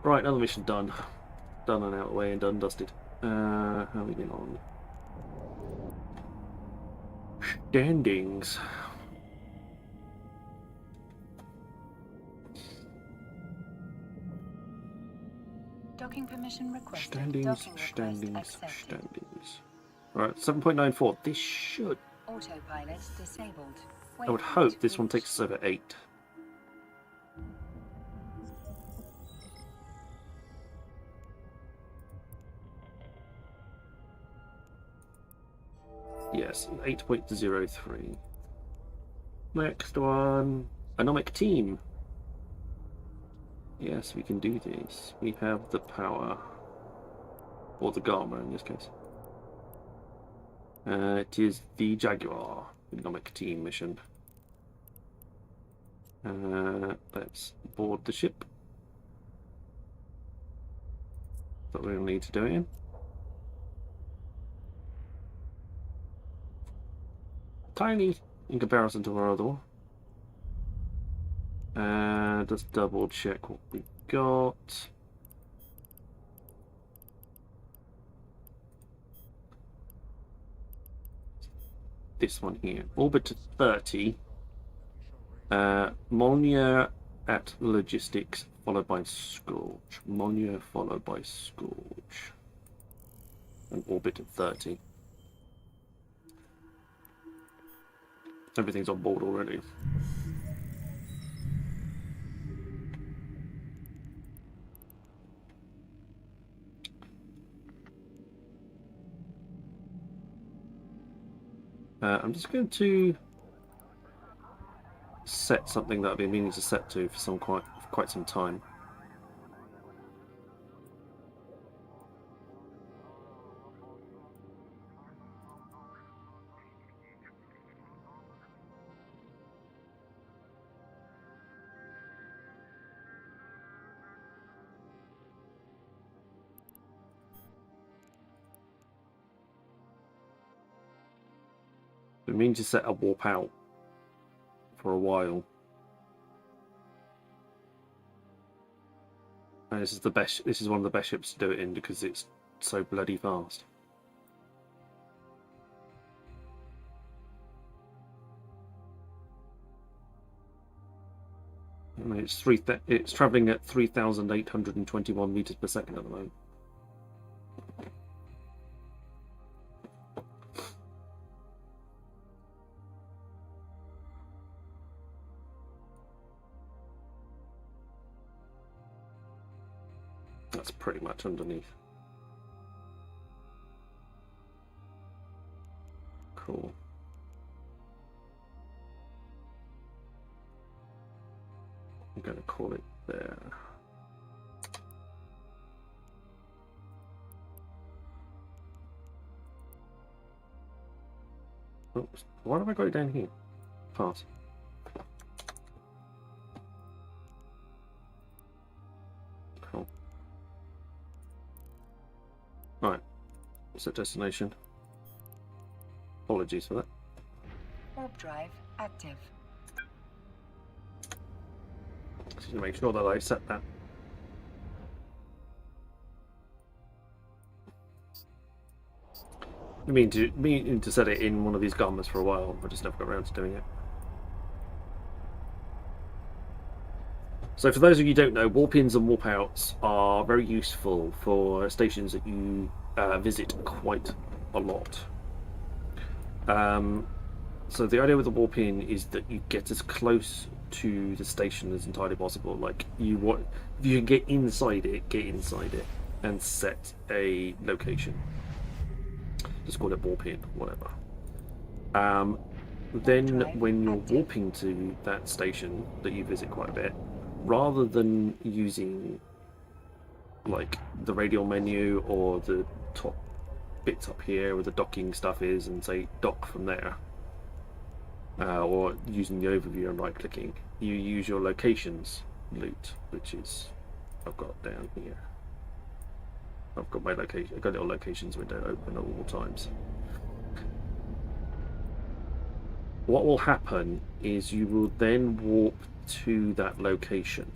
Right, another mission done. Done and out of the way and done dusted. How are we getting on? Standings. Docking permission requested. Standings. Alright, 7.94. This should... Autopilot disabled. I would hope this one takes us over 8. Yes, 8.03. Next one. Anomic team. Yes, we can do this. We have the power. Or the Gamma in this case. It is the Jaguar Anomic team mission. Let's board the ship. That we'll need to do it in. Tiny in comparison to our other one. Let's double check what we got. This one here. Orbit to 30. Molnier at logistics, followed by Scourge. Molnier followed by Scourge. And orbit at 30. Everything's on board already. I'm just going to set something that I've been meaning to set to for quite some time. It means to set a warp out for a while. And this is the best. This is one of the best ships to do it in because it's so bloody fast. I mean, it's traveling at 3,821 meters per second at the moment. That's pretty much underneath. Cool. I'm going to call it there. Oops. Why have I got it down here? Pass. Cool. Right. Set destination. Apologies for that. Warp drive active. Just to make sure that I set that. I mean to set it in one of these garments for a while, I just never got around to doing it. So for those of you who don't know, warp-ins and warp-outs are very useful for stations that you visit quite a lot. So the idea with the warp-in is that you get as close to the station as entirely possible. Like if you can get inside it and set a location. Just call it warp-in, whatever. Then when you're warping to that station that you visit quite a bit, rather than using like the radial menu or the top bits up here where the docking stuff is and say dock from there, or using the overview and right clicking, you use your locations loot, which is I've got down here. I've got my location. I've got a little locations window open at all times. What will happen is you will then warp to that location,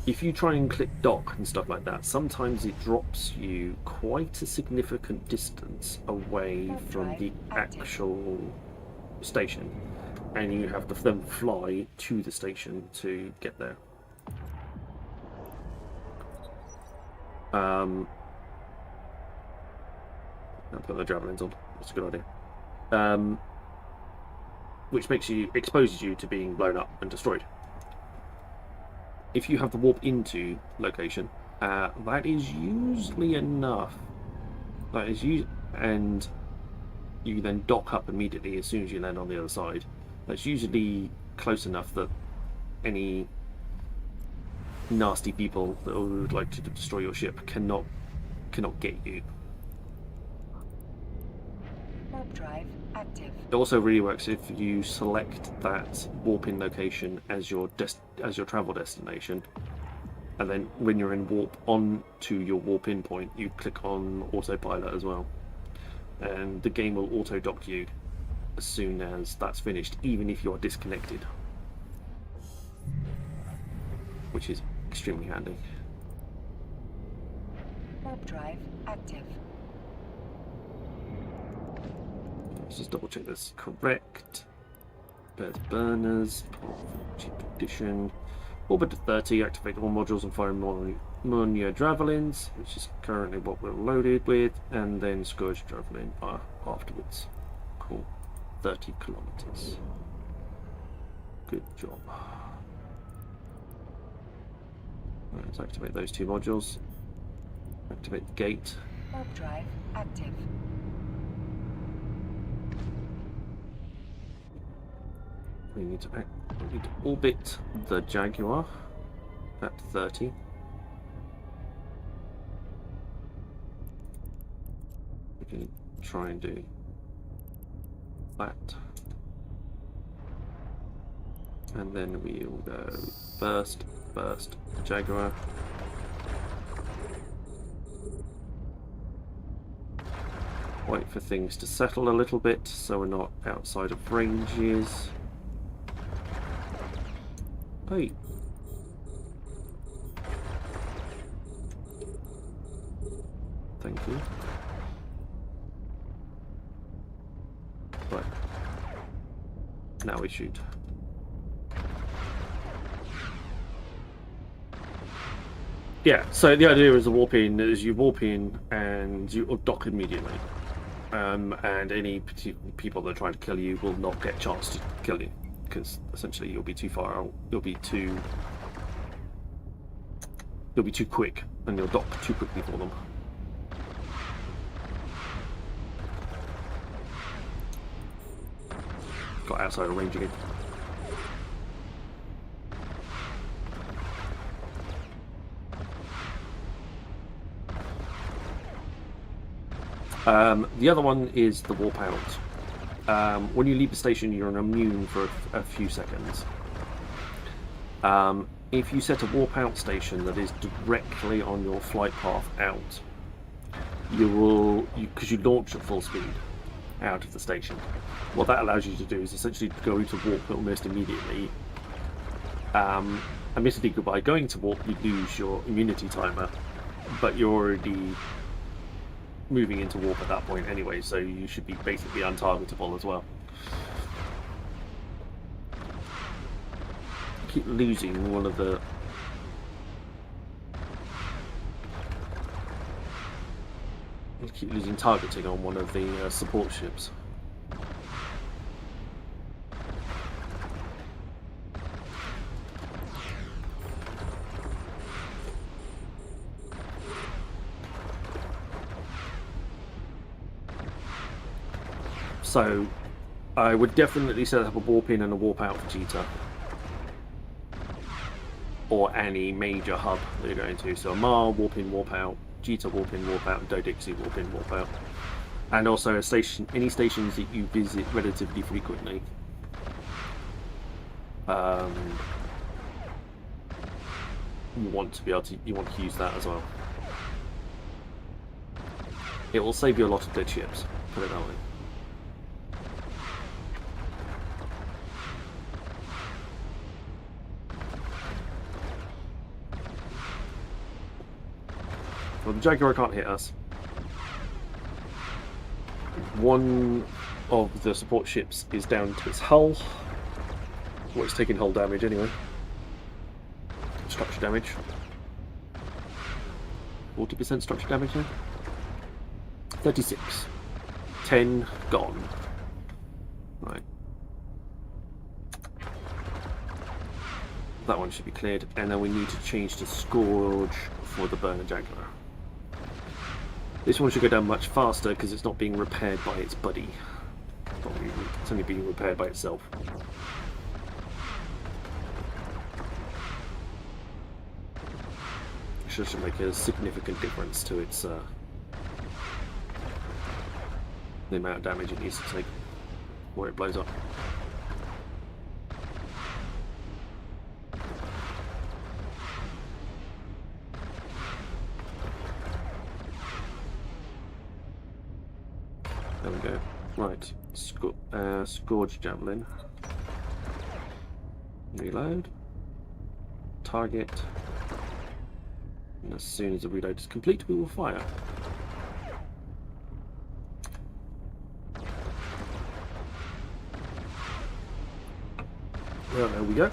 if you try and click dock and stuff like that, sometimes it drops you quite a significant distance away from the actual station, and you have to then fly to the station to get there. I'll put the javelins on. That's a good idea. Which exposes you to being blown up and destroyed. If you have the warp into location, that is usually enough. And you then dock up immediately as soon as you land on the other side. That's usually close enough that any nasty people that would like to destroy your ship cannot get you. Warp drive active. It also really works if you select that warp-in location as your travel destination, and then when you're in warp on to your warp-in point, you click on autopilot as well, and the game will auto-dock you as soon as that's finished, even if you are disconnected, which is extremely handy. Warp drive active. Let's just double check this is correct. Bears burners, cheap edition. Orbit to 30, activate all modules and fire Monia Javelins, which is currently what we're loaded with, and then Scourge Javelin afterwards. Cool. 30 kilometers. Good job. Right, let's activate those two modules. Activate the gate. Warp drive active. We need to orbit the Jaguar at 30. We can try and do that. And then we will go first, Jaguar. Wait for things to settle a little bit so we're not outside of ranges. Hey. Thank you. Right. Now we shoot. Yeah, so the idea is you warp in and you dock immediately. And any people that are trying to kill you will not get a chance to kill you, because essentially you'll be too far out, you'll be too quick, and you'll dock too quickly for them. Got outside of range again. The other one is the warp out. When you leave the station, you're immune for a few seconds. If you set a warp out station that is directly on your flight path out, because you launch at full speed out of the station, what that allows you to do is essentially go into warp almost immediately. Admittedly, by going to warp, you lose your immunity timer, but you're already moving into warp at that point anyway, so you should be basically untargetable as well. Keep losing one of the targeting on one of the support ships. So I would definitely set up a warp in and a warp out for Cheetah, or any major hub that you're going to. So Mar, warp in, warp out, Cheetah, warp in, warp out, Dodixie, warp in, warp out. And also any stations that you visit relatively frequently. You want to use that as well. It will save you a lot of dead ships, put it that way. Well, the Jaguar can't hit us. One of the support ships is down to its hull. Well, it's taking hull damage anyway. Structure damage. 40% structure damage now. 36. 10 gone. Right. That one should be cleared, and then we need to change to Scourge for the Burner Jaguar. This one should go down much faster because it's not being repaired by its buddy. It's only being repaired by itself. Which should make a significant difference to its the amount of damage it needs to take before it blows up. There we go. Right, Scourge Javelin. Reload. Target. And as soon as the reload is complete, we will fire. Well, there we go.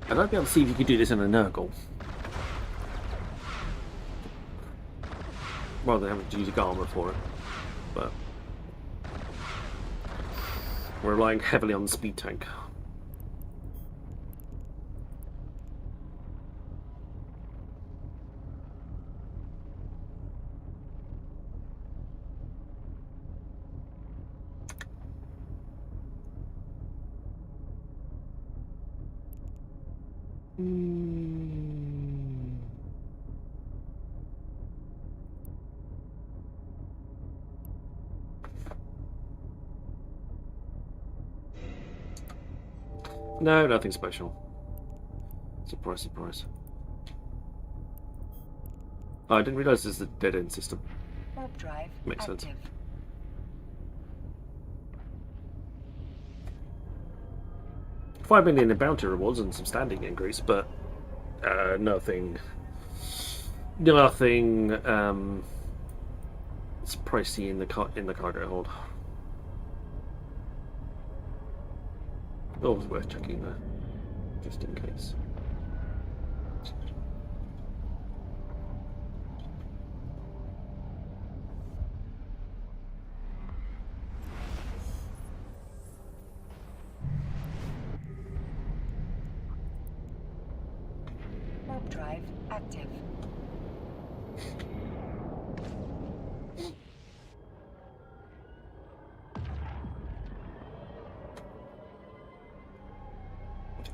I'd like to be able to see if you could do this in a Nurgle. Rather than having to use a armor for it. But we're relying heavily on the speed tank. No, nothing special. Surprise, surprise. Oh, I didn't realise this is a dead-end system. Warp drive Makes active. sense. $5 million in bounty rewards and some standing increase, but nothing. It's pricey in the cargo hold. Always worth checking there, just in case. Warp drive active.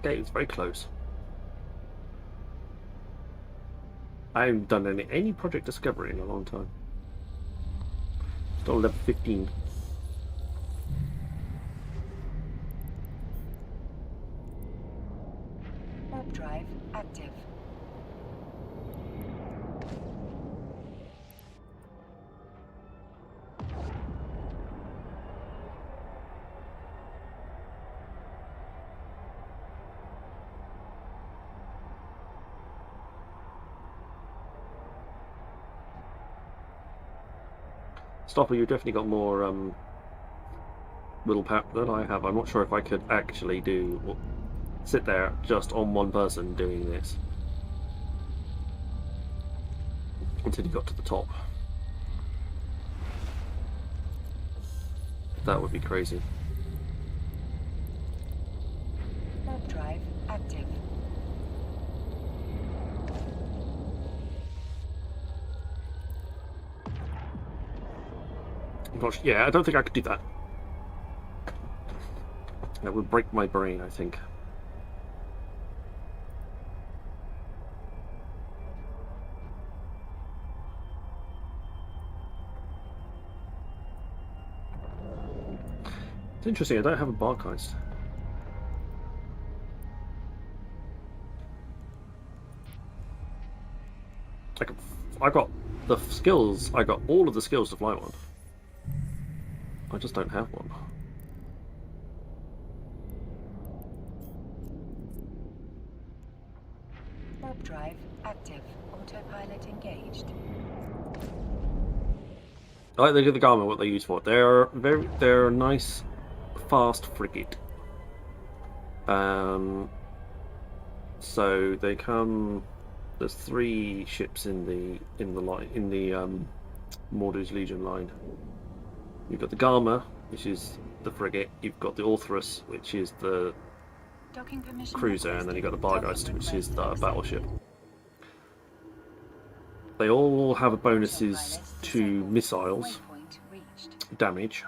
Okay, it's very close. I haven't done any project discovery in a long time. Still level 15. Warp drive active. Stopper, you've definitely got more willpower than I have. I'm not sure if I could actually sit there just on one person doing this until you got to the top. That would be crazy. Warp drive active. Gosh, yeah, I don't think I could do that. That would break my brain, I think. It's interesting, I don't have a Bargeist. I got the skills, I got all of the skills to fly one. I just don't have one. Warp drive active. Autopilot engaged. I like the Garmin, what they use for. They're a nice, fast frigate. So they come. There's 3 ships in the line Mordor's Legion line. You've got the Garma, which is the frigate. You've got the Orthrus, which is the Docking permission cruiser, and then you've got the Bargeist, Docking which is the request battleship. They all have bonuses to missiles Waypoint reached. damage.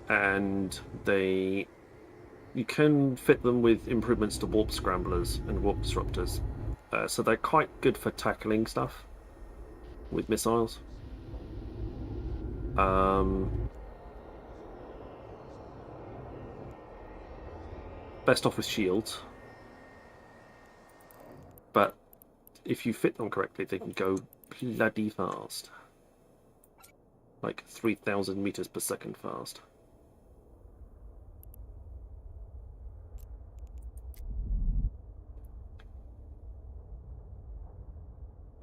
And you can fit them with improvements to warp scramblers and warp disruptors. So they're quite good for tackling stuff with missiles. Best off with shields. But if you fit them correctly, they can go bloody fast. Like 3,000 meters per second fast.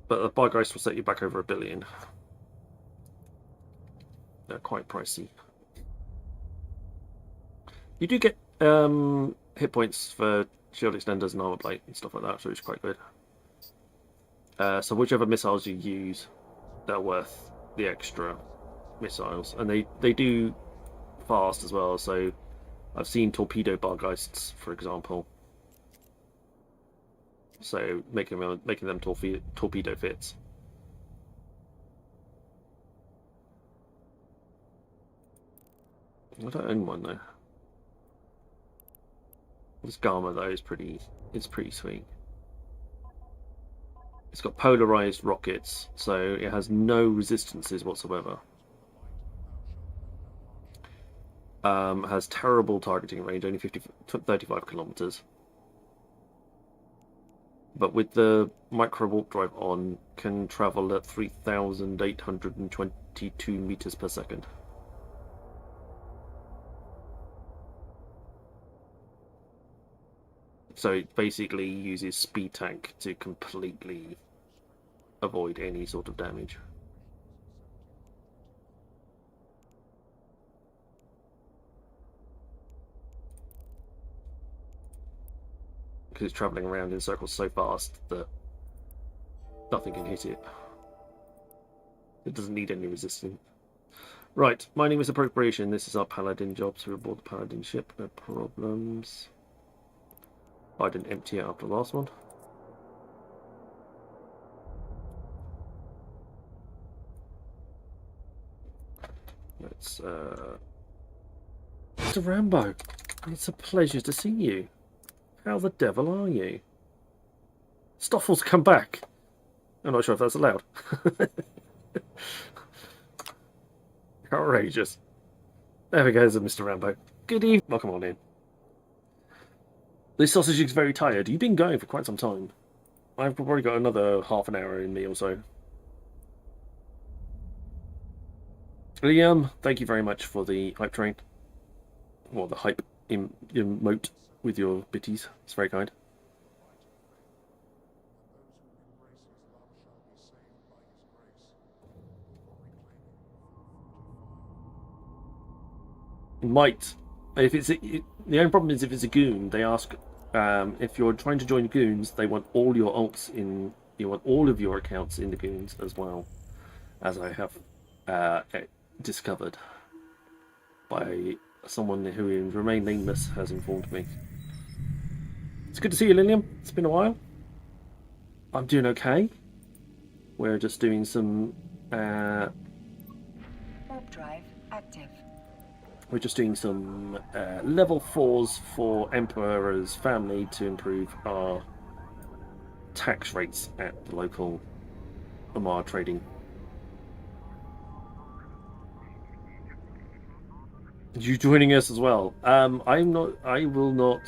But the Bargeist will set you back over $1 billion. They're quite pricey. You do get hit points for shield extenders and armor plate and stuff like that, so it's quite good. So whichever missiles you use, they're worth the extra missiles, and they do fast as well. So I've seen torpedo Bargeists, for example. So making them torpedo fits. I don't own one though. This Garma though is pretty sweet. It's got polarized rockets, so it has no resistances whatsoever. Has terrible targeting range, only 35 kilometers. But with the micro warp drive on, can travel at 3,822 meters per second. So it basically uses speed tank to completely avoid any sort of damage. Because it's travelling around in circles so fast that nothing can hit it. It doesn't need any resistance. Right, my name is Appropriation. This is our Paladin job, so we're aboard the Paladin ship. No problems. I didn't empty it after the last one. Let's Mr. Rambo, it's a pleasure to see you. How the devil are you? Stoffels, come back. I'm not sure if that's allowed. Outrageous. There we go, Mr. Rambo. Good evening. Welcome on in. This sausage is very tired. You've been going for quite some time. I've probably got another half an hour in me or so. Liam, thank you very much for the hype train. Or the hype emote with your bitties. It's very kind. Might. If it's the only problem is if it's a goon, they ask if you're trying to join goons, they want all your alts in. You want all of your accounts in the goons as well, as I have discovered by someone who remained nameless has informed me. It's good to see you, Lilium. It's been a while. I'm doing okay. We're just doing some. Warp drive active. We're just doing some level 4s for Emperor's family to improve our tax rates at the local Omar trading You joining us as well? I'm not. I will not.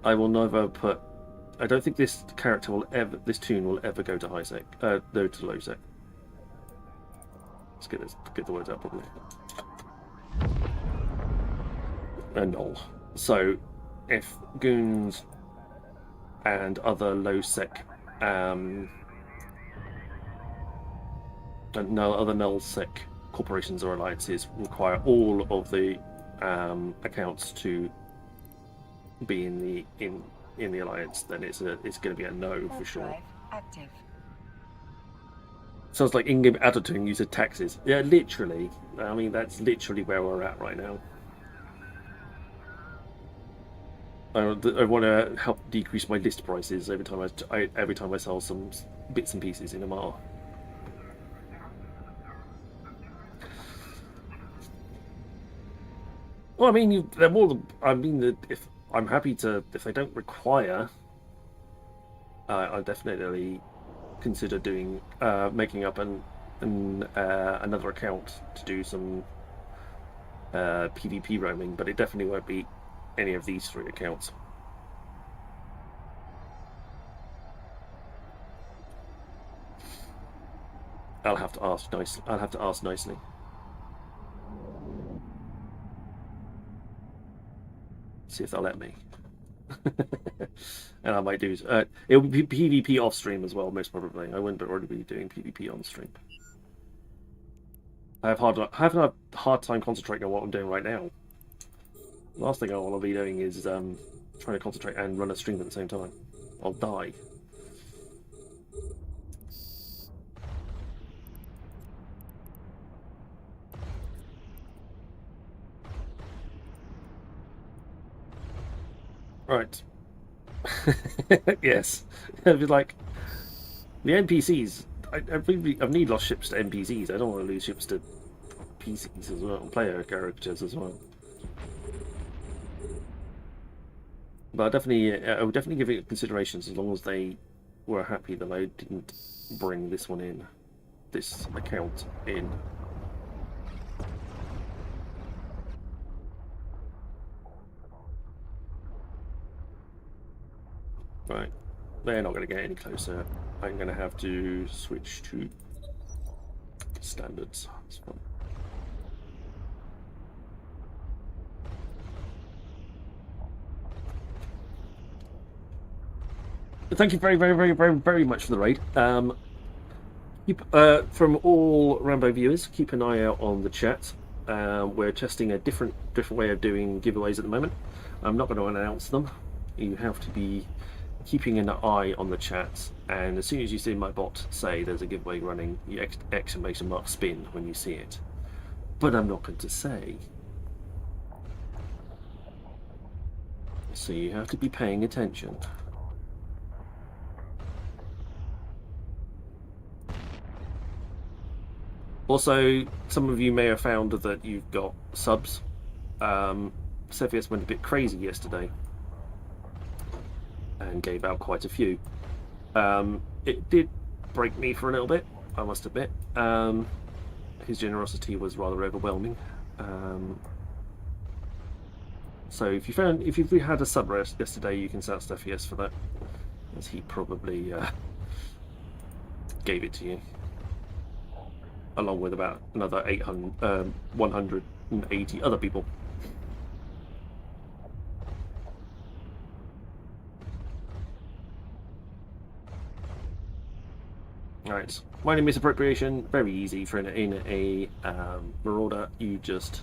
I will never put. I don't think this character will ever. This tune will ever go to high sec. No, to low sec. Let's get this. Get the words out properly. Null. So, if goons and other low sec, and no other null sec corporations or alliances require all of the accounts to be in the alliance, then it's going to be a no for sure. Active. Sounds like in-game editing uses taxes. Yeah, literally. I mean, that's literally where we're at right now. I want to help decrease my list prices every time I sell some bits and pieces in MMR. Well, I mean, they're more. I mean, if I'm happy to, if they don't require, I'll definitely consider doing making up another account to do some PvP roaming, but it definitely won't be any of these 3 accounts. I'll have to ask nicely. See if they'll let me. And I might do. It will be PvP off stream as well, most probably. I wouldn't already be doing PvP on stream. I have a hard time concentrating on what I'm doing right now. The last thing I want to be doing is trying to concentrate and run a stream at the same time. I'll die. Right. Yes. It'd be like the NPCs. I've need lost ships to NPCs. I don't want to lose ships to PCs as well, player characters as well. But I would definitely give it considerations as long as they were happy that I didn't bring this one in, this account in. Right, they're not going to get any closer. I'm going to have to switch to standards. That's fine. Thank you very much for the raid. From all Rambo viewers, keep an eye out on the chat. We're testing a different way of doing giveaways at the moment. I'm not going to announce them. You have to be keeping an eye on the chat, and as soon as you see my bot say there's a giveaway running, you exclamation mark spin when you see it. But I'm not going to say. So you have to be paying attention. Also, some of you may have found that you've got subs. Cepheus went a bit crazy yesterday and gave out quite a few. It did break me for a little bit, I must admit. His generosity was rather overwhelming. So if you had a sub rest yesterday, you can shout Cepheus for that, as he probably gave it to you, along with about another 180 other people. Right, mining misappropriation, very easy for in a Marauder. You just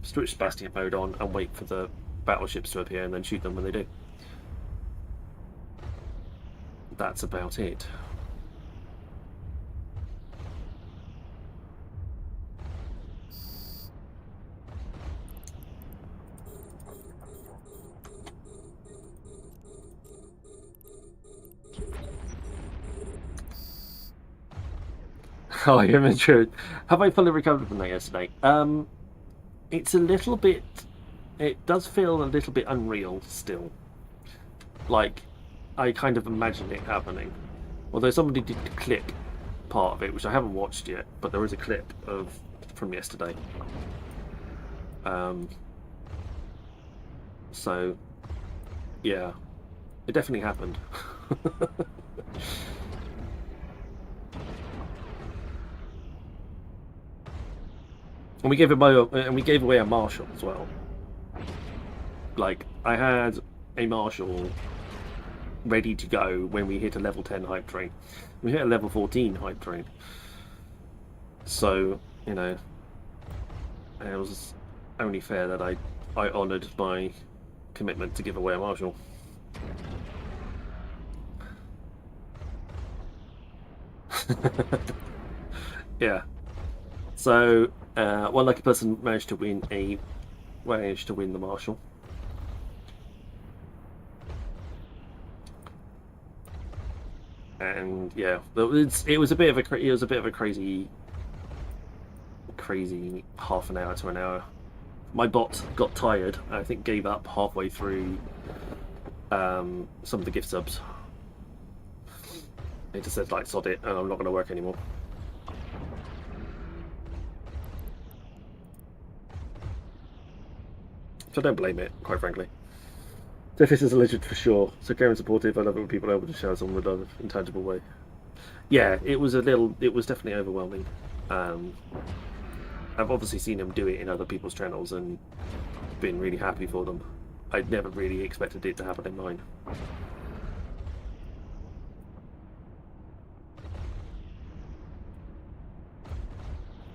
switch Bastion mode on and wait for the battleships to appear and then shoot them when they do. That's about it. Oh, you're mature. Have I fully recovered from that yesterday? It's a little bit. It does feel a little bit unreal still. Like, I kind of imagine it happening. Although somebody did clip part of it, which I haven't watched yet, but there is a clip from yesterday. So, yeah, it definitely happened. And we gave away a Marshal as well. Like, I had a Marshal ready to go when we hit a level 10 hype train. We hit a level 14 hype train. So, you know, it was only fair that I honoured my commitment to give away a Marshal. Yeah. So, one lucky person managed to win the Marshal. And yeah, it was a bit of a crazy half an hour to an hour. My bot got tired. I think gave up halfway through some of the gift subs. It just said like sod it, and I'm not going to work anymore. So I don't blame it, quite frankly. Death is a legend for sure. So care and supportive. I love it when people are able to show someone with an intangible way. Yeah, it was definitely overwhelming. I've obviously seen them do it in other people's channels and been really happy for them. I'd never really expected it to happen in mine.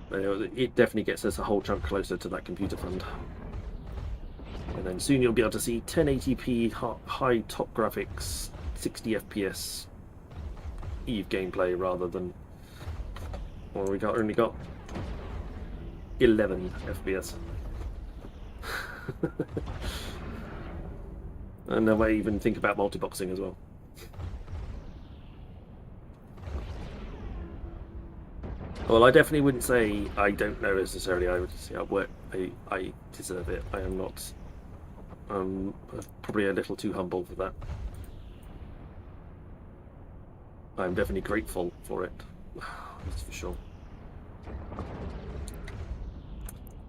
But it definitely gets us a whole chunk closer to that computer fund. And then soon you'll be able to see 1080p high top graphics, 60 FPS Eve gameplay rather than, well, we only got 11 FPS. And then I even think about multi-boxing as well. Well, I definitely wouldn't say I don't know necessarily. I would say I deserve it. I am not. I'm probably a little too humble for that. I'm definitely grateful for it. That's for sure.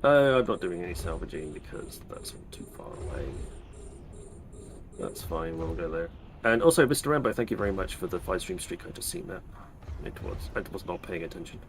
I'm not doing any salvaging because that's too far away. That's fine, we'll go there. And also, Mr. Rambo, thank you very much for the 5-stream streak. I just seen that. I was not paying attention.